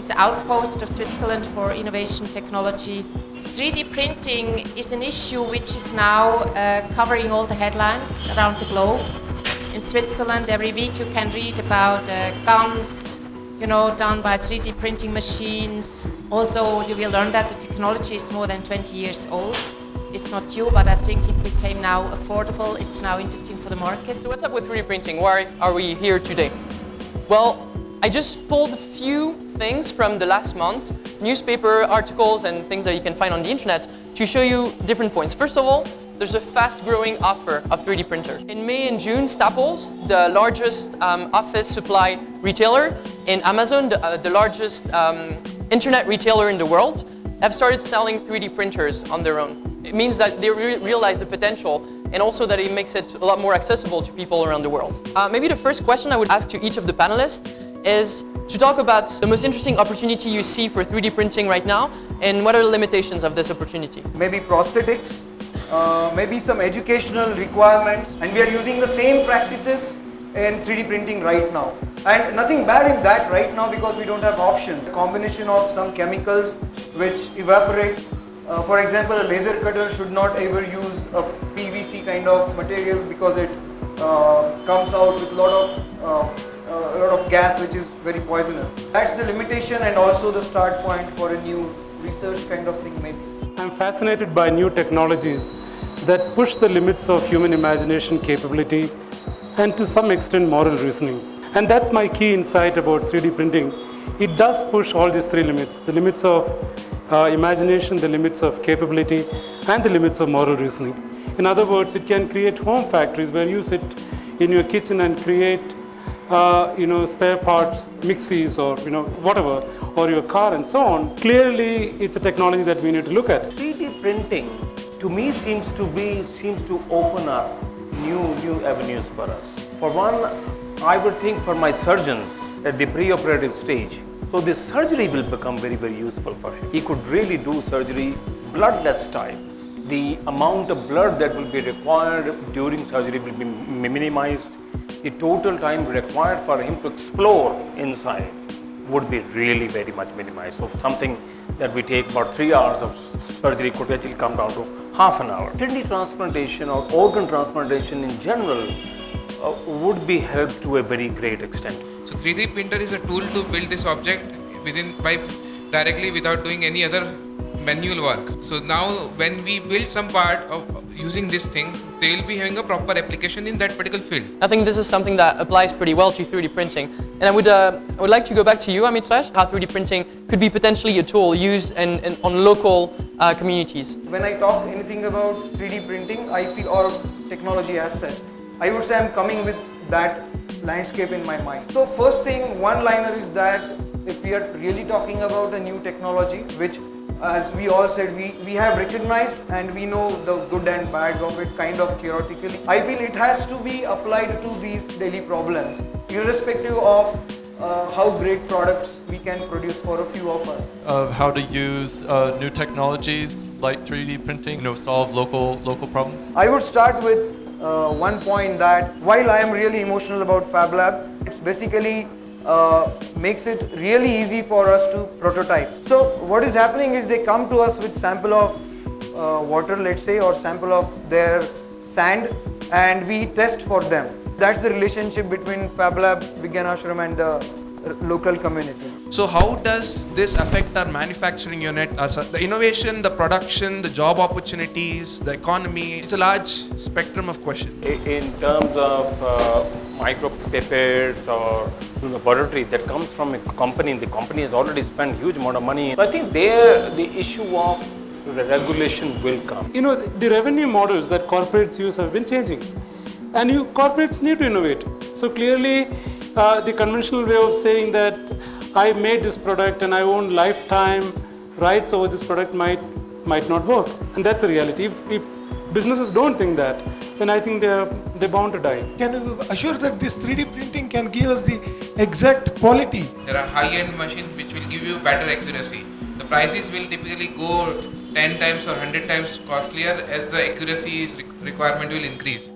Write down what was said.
is the outpost of Switzerland for innovation technology. 3D printing is an issue which is now covering all the headlines around the globe. In Switzerland, every week you can read about guns, done by 3D printing machines. Also, you will learn that the technology is more than 20 years old. It's not new, but I think it became now affordable. It's now interesting for the market. So what's up with 3D printing? Why are we here today? Well, I just pulled a few things from the last month's newspaper articles and things that you can find on the internet to show you different points. First of all, there's a fast-growing offer of 3D printers. In May and June, Staples, the largest office supply retailer in Amazon, the largest internet retailer in the world, have started selling 3D printers on their own. It means that they realize the potential and also that it makes it a lot more accessible to people around the world. Maybe the first question I would ask to each of the panelists is to talk about the most interesting opportunity you see for 3D printing right now and what are the limitations of this opportunity. Maybe prosthetics, maybe some educational requirements, and we are using the same practices in 3D printing right now. And nothing bad in that right now because we don't have options. A combination of some chemicals which evaporate. For example, a laser cutter should not ever use a PVC kind of material because it comes out with a lot of gas which is very poisonous. That's the limitation and also the start point for a new research kind of thing maybe. I'm fascinated by new technologies that push the limits of human imagination capability and to some extent moral reasoning. And that's my key insight about 3D printing. It does push all these three limits, the limits of imagination, the limits of capability, and the limits of moral reasoning. In other words, it can create home factories where you sit in your kitchen and create spare parts, mixies or whatever, or your car and so on. Clearly, it's a technology that we need to look at. 3D printing, to me, seems to open up new avenues for us. For one, I would think for my surgeons at the pre-operative stage, so this surgery will become very, very useful for him. He could really do surgery bloodless type. The amount of blood that will be required during surgery will be minimized. The total time required for him to explore inside would be really very much minimized. So something that we take about 3 hours of surgery could actually come down to half an hour. Kidney transplantation or organ transplantation in general would be helped to a very great extent. So 3D printer is a tool to build this object directly without doing any other manual work. So now when we build some part of using this thing, they will be having a proper application in that particular field. I think this is something that applies pretty well to 3D printing. And I would like to go back to you, Amitrash, how 3D printing could be potentially a tool used on local communities. When I talk anything about 3D printing, I feel, or technology as such, I would say I'm coming with that landscape in my mind. So first thing, one-liner is that if we are really talking about a new technology, which as we all said, we have recognized and we know the good and bad of it kind of theoretically. I feel it has to be applied to these daily problems, irrespective of how great products we can produce for a few of us. Of how to use new technologies like 3D printing, solve local problems? I would start with one point that while I am really emotional about Fab Lab, it's basically makes it really easy for us to prototype. So what is happening is they come to us with sample of water, let's say, or sample of their sand, and we test for them. That's the relationship between Fab Lab, Vigyan Ashram and the local community. So how does this affect our manufacturing unit? The innovation, the production, the job opportunities, the economy, it's a large spectrum of questions. In terms of micropipettes or laboratory that comes from a company, the company has already spent huge amount of money. So I think there the issue of regulation will come. The revenue models that corporates use have been changing, and corporates need to innovate. So clearly, the conventional way of saying that I made this product and I own lifetime rights over this product might not work, and that's a reality. If businesses don't think that, then I think they're bound to die. Can you assure that this 3D printing can give us the exact quality? There are high-end machines which will give you better accuracy. The prices will typically go 10 times or 100 times costlier as the accuracy requirement will increase.